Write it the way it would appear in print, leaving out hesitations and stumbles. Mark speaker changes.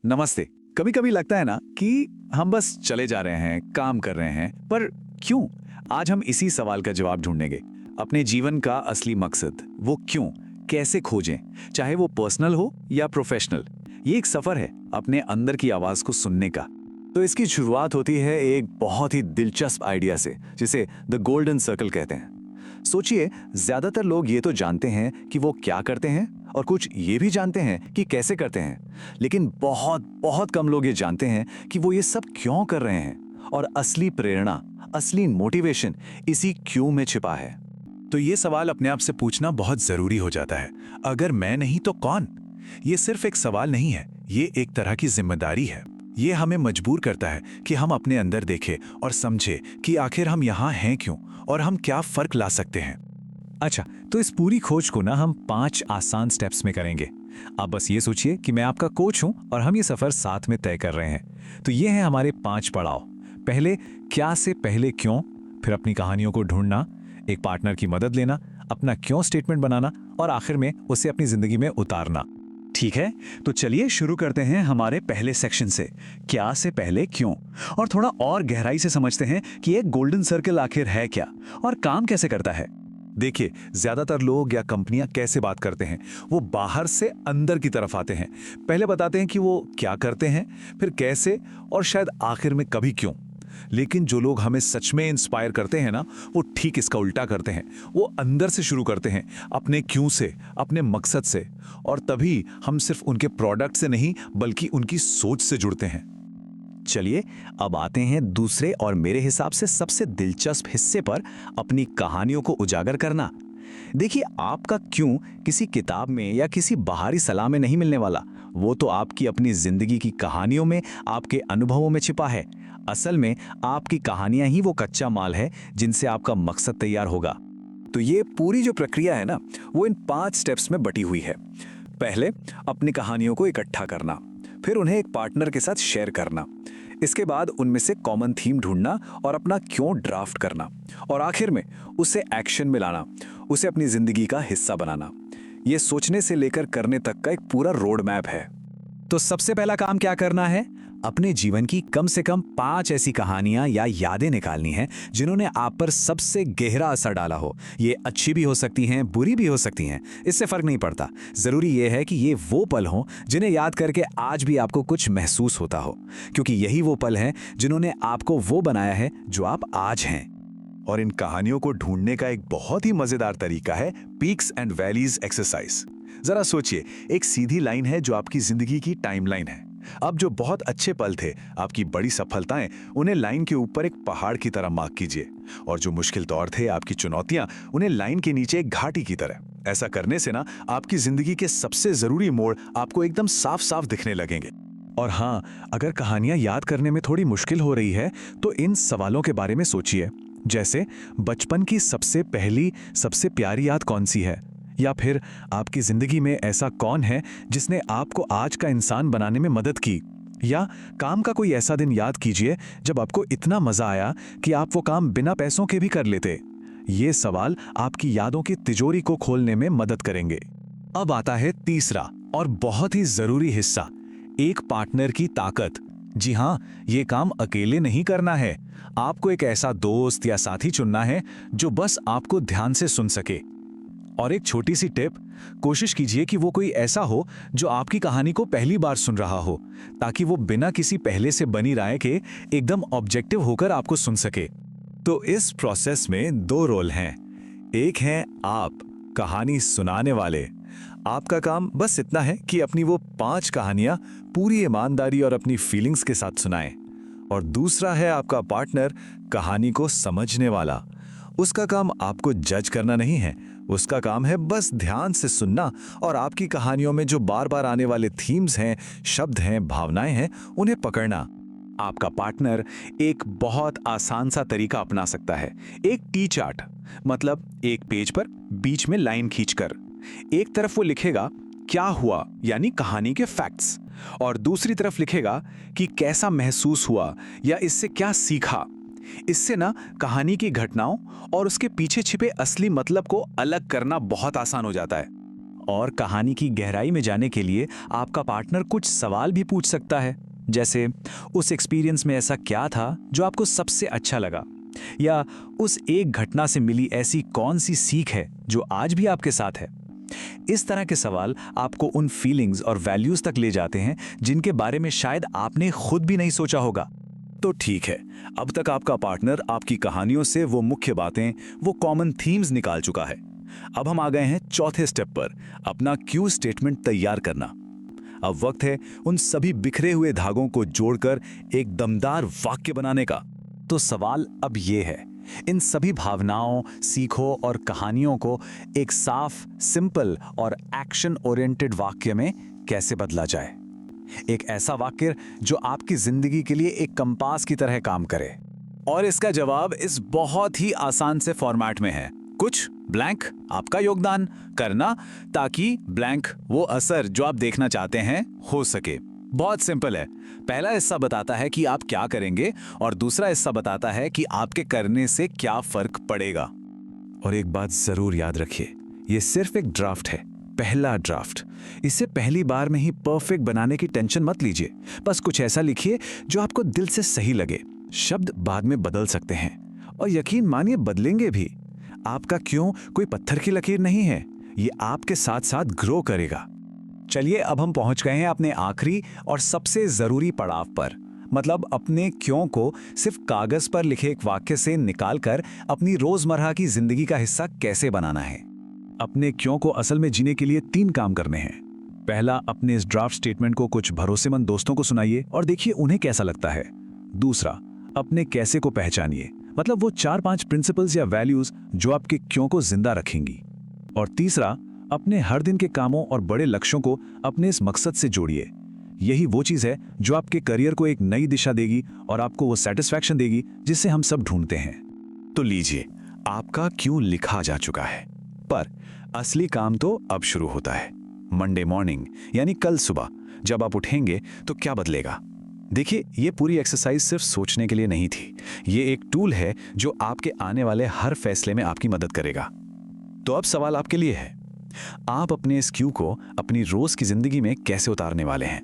Speaker 1: नमस्ते। कभी कभी लगता है ना कि हम बस चले जा रहे हैं, काम कर रहे हैं, पर क्यों? आज हम इसी सवाल का जवाब ढूंढेंगे। अपने जीवन का असली मकसद, वो क्यों, कैसे खोजें, चाहे वो पर्सनल हो या प्रोफेशनल। ये एक सफर है अपने अंदर की आवाज को सुनने का। तो इसकी शुरुआत होती है एक बहुत ही दिलचस्प आइडिया से, जिसे द गोल्डन सर्कल कहते हैं। सोचिए, ज्यादातर लोग ये तो जानते हैं कि वो क्या करते हैं और कुछ ये भी जानते हैं कि कैसे करते हैं, लेकिन बहुत बहुत कम लोग ये जानते हैं कि वो ये सब क्यों कर रहे हैं। और असली प्रेरणा, असली मोटिवेशन इसी क्यों में छिपा है।
Speaker 2: तो ये सवाल अपने आप से पूछना बहुत जरूरी हो जाता है। अगर मैं नहीं तो कौन? ये सिर्फ एक सवाल नहीं है, ये एक तरह की जिम्मेदारी है। ये हमें मजबूर करता है कि हम अपने अंदर देखें और समझे कि आखिर हम यहाँ हैं क्यों और हम क्या फर्क ला सकते हैं।
Speaker 1: अच्छा, तो इस पूरी खोज को ना हम 5 आसान स्टेप्स में करेंगे। आप बस ये सोचिए कि मैं आपका कोच हूं और हम ये सफर साथ में तय कर रहे हैं। तो ये हैं हमारे 5 पड़ाव। पहले क्या से पहले क्यों, फिर अपनी कहानियों को ढूंढना, एक पार्टनर की मदद लेना, अपना क्यों स्टेटमेंट बनाना और आखिर में उसे अपनी जिंदगी में उतारना। ठीक है, तो चलिए शुरू करते हैं हमारे पहले सेक्शन से, क्या से पहले क्यों, और थोड़ा और गहराई से समझते हैं कि एक गोल्डन सर्कल आखिर है क्या और काम कैसे करता है।
Speaker 2: देखिए, ज्यादातर लोग या कंपनियां कैसे बात करते हैं, वो बाहर से अंदर की तरफ आते हैं। पहले बताते हैं कि वो क्या करते हैं, फिर कैसे, और शायद आखिर में कभी क्यों। लेकिन जो लोग हमें सच में इंस्पायर करते हैं ना, वो ठीक इसका उल्टा करते हैं। वो अंदर से शुरू करते हैं, अपने क्यों से, अपने मकसद से। और तभी हम सिर्फ उनके प्रोडक्ट से नहीं, बल्कि उनकी सोच से जुड़ते हैं।
Speaker 1: चलिए अब आते हैं दूसरे और मेरे हिसाब से सबसे दिलचस्प हिस्से पर, अपनी कहानियों को उजागर करना। देखिए, आपका क्यों किसी किताब में या किसी बाहरी सलाह में नहीं मिलने वाला। वो तो आपकी अपनी जिंदगी की कहानियों में, आपके अनुभवों में छिपा है। असल में आपकी कहानियां ही वो कच्चा माल है जिनसे आपका मकसद तैयार होगा। तो ये पूरी जो प्रक्रिया है ना, वो इन 5 स्टेप्स में बटी हुई है। पहले अपनी कहानियों को इकट्ठा करना, फिर उन्हें एक पार्टनर के साथ शेयर करना, इसके बाद उनमें से कॉमन थीम ढूंढना और अपना क्यों ड्राफ्ट करना, और आखिर में उसे एक्शन में लाना, उसे अपनी जिंदगी का हिस्सा बनाना। यह सोचने से लेकर करने तक का एक पूरा रोड मैप है। तो सबसे पहला काम क्या करना है? अपने जीवन की कम से कम 5 ऐसी कहानियां या यादें निकालनी हैं जिन्होंने आप पर सबसे गहरा असर डाला हो। ये अच्छी भी हो सकती हैं, बुरी भी हो सकती हैं, इससे फर्क नहीं पड़ता। जरूरी ये है कि ये वो पल हों जिन्हें याद करके आज भी आपको कुछ महसूस होता हो, क्योंकि यही वो पल हैं जिन्होंने आपको वो बनाया है जो आप आज हैं।
Speaker 2: और इन कहानियों को ढूंढने का एक बहुत ही मजेदार तरीका है पीक्स एंड वैलीज एक्सरसाइज। जरा सोचिए, एक सीधी लाइन है जो आपकी जिंदगी की टाइमलाइन है। अब जो बहुत अच्छे पल थे, आपकी बड़ी सफलताएं, उन्हें लाइन के ऊपर एक पहाड़ की तरह मार्क कीजिए। और जो मुश्किल दौर थे, आपकी चुनौतियां, उन्हें लाइन के नीचे एक घाटी की तरह। ऐसा करने से ना, आपकी जिंदगी के सबसे जरूरी मोड़ आपको एकदम साफ साफ दिखने लगेंगे।
Speaker 1: और हाँ, अगर कहानियां याद करने में थोड़ी मुश्किल हो रही है, तो इन सवालों के बारे में सोचिए, जैसे बचपन की सबसे पहली, सबसे प्यारी याद कौन सी है, या फिर आपकी जिंदगी में ऐसा कौन है जिसने आपको आज का इंसान बनाने में मदद की, या काम का कोई ऐसा दिन याद कीजिए जब आपको इतना मजा आया कि आप वो काम बिना पैसों के भी कर लेते। ये सवाल आपकी यादों की तिजोरी को खोलने में मदद करेंगे। अब आता है तीसरा और बहुत ही जरूरी हिस्सा, एक पार्टनर की ताकत। जी हाँ, ये काम अकेले नहीं करना है। आपको एक ऐसा दोस्त या साथी चुनना है जो बस आपको ध्यान से सुन सके। और एक छोटी सी टिप, कोशिश कीजिए कि वो कोई ऐसा हो जो आपकी कहानी को पहली बार सुन रहा हो, ताकि वो बिना किसी पहले से बनी राय के एकदम ऑब्जेक्टिव होकर आपको सुन सके। तो इस प्रोसेस में 2 रोल हैं। एक है आप, कहानी सुनाने वाले। आपका काम बस इतना है कि अपनी वो 5 कहानियां पूरी ईमानदारी और अपनी फीलिंग्स के साथ सुनाएं। और दूसरा है आपका पार्टनर, कहानी को समझने वाला। उसका काम आपको जज करना नहीं है, उसका काम है बस ध्यान से सुनना और आपकी कहानियों में जो बार बार आने वाले थीम्स हैं, शब्द हैं, भावनाएं हैं, उन्हें पकड़ना। आपका पार्टनर एक बहुत आसान सा तरीका अपना सकता है, एक टी चार्ट। मतलब एक पेज पर बीच में लाइन खींचकर एक तरफ वो लिखेगा क्या हुआ, यानी कहानी के फैक्ट्स, और दूसरी तरफ लिखेगा कि कैसा महसूस हुआ या इससे क्या सीखा। इससे ना कहानी की घटनाओं और उसके पीछे छिपे असली मतलब को अलग करना बहुत आसान हो जाता है।
Speaker 3: और कहानी की गहराई में जाने के लिए आपका पार्टनर कुछ सवाल भी पूछ सकता है, जैसे उस एक्सपीरियंस में ऐसा क्या था जो आपको सबसे अच्छा लगा, या उस एक घटना से मिली ऐसी कौन सी सीख है जो आज भी आपके साथ है। इस तरह के सवाल आपको उन फीलिंग्स और वैल्यूज तक ले जाते हैं जिनके बारे में शायद आपने खुद भी नहीं सोचा होगा।
Speaker 2: तो ठीक है, अब तक आपका पार्टनर आपकी कहानियों से वो मुख्य बातें, वो कॉमन थीम्स निकाल चुका है। अब हम आ गए हैं चौथे स्टेप पर, अपना क्यू स्टेटमेंट तैयार करना। अब वक्त है उन सभी बिखरे हुए धागों को जोड़कर एक दमदार वाक्य बनाने का।
Speaker 3: तो सवाल अब ये है, इन सभी भावनाओं, सीखों और कहानियों को एक साफ, सिंपल और एक्शन ओरिएंटेड वाक्य में कैसे बदला जाए। एक ऐसा वाक्य जो आपकी जिंदगी के लिए एक कंपास की तरह काम करे।
Speaker 2: और इसका जवाब इस बहुत ही आसान से फॉर्मेट में है, कुछ ब्लैंक आपका योगदान करना ताकि ब्लैंक वो असर जो आप देखना चाहते हैं हो सके। बहुत सिंपल है। पहला हिस्सा बताता है कि आप क्या करेंगे और दूसरा हिस्सा बताता है कि आपके करने से क्या फर्क पड़ेगा।
Speaker 1: और एक बात जरूर याद रखिए, ये सिर्फ एक ड्राफ्ट है, पहला ड्राफ्ट। इसे पहली बार में ही परफेक्ट बनाने की टेंशन मत लीजिए। बस कुछ ऐसा लिखिए जो आपको दिल से सही लगे। शब्द बाद में बदल सकते हैं और यकीन मानिए बदलेंगे भी। आपका क्यों कोई पत्थर की लकीर नहीं है, ये आपके साथ साथ ग्रो करेगा।
Speaker 3: चलिए अब हम पहुंच गए हैं अपने आखिरी और सबसे जरूरी पड़ाव पर, मतलब अपने क्यों को सिर्फ कागज पर लिखे एक वाक्य से निकालकर अपनी रोजमर्रा की जिंदगी का हिस्सा कैसे बनाना है।
Speaker 1: अपने क्यों को असल में जीने के लिए 3 काम करने हैं। पहला, अपने इस ड्राफ्ट स्टेटमेंट को कुछ भरोसेमंद दोस्तों को सुनाइए और देखिए उन्हें कैसा लगता है। दूसरा, अपने कैसे को पहचानिए, मतलब वो 4-5 प्रिंसिपल्स या वैल्यूज जो आपके क्यों को जिंदा रखेंगी। और तीसरा, अपने हर दिन के कामों और बड़े लक्ष्यों को अपने इस मकसद से जोड़िए। यही वो चीज है जो आपके करियर को एक नई दिशा देगी और आपको वो सेटिस्फैक्शन देगी जिसे हम सब ढूंढते हैं।
Speaker 2: तो लीजिए, आपका क्यों लिखा जा चुका है, पर असली काम तो अब शुरू होता है। मंडे मॉर्निंग यानी कल सुबह जब आप उठेंगे तो क्या बदलेगा। देखिए, ये पूरी एक्सरसाइज सिर्फ सोचने के लिए नहीं थी, ये एक टूल है जो आपके आने वाले हर फैसले में आपकी मदद करेगा। तो अब सवाल आपके लिए है, आप अपने इस क्यू को अपनी रोज की जिंदगी में कैसे उतारने वाले हैं।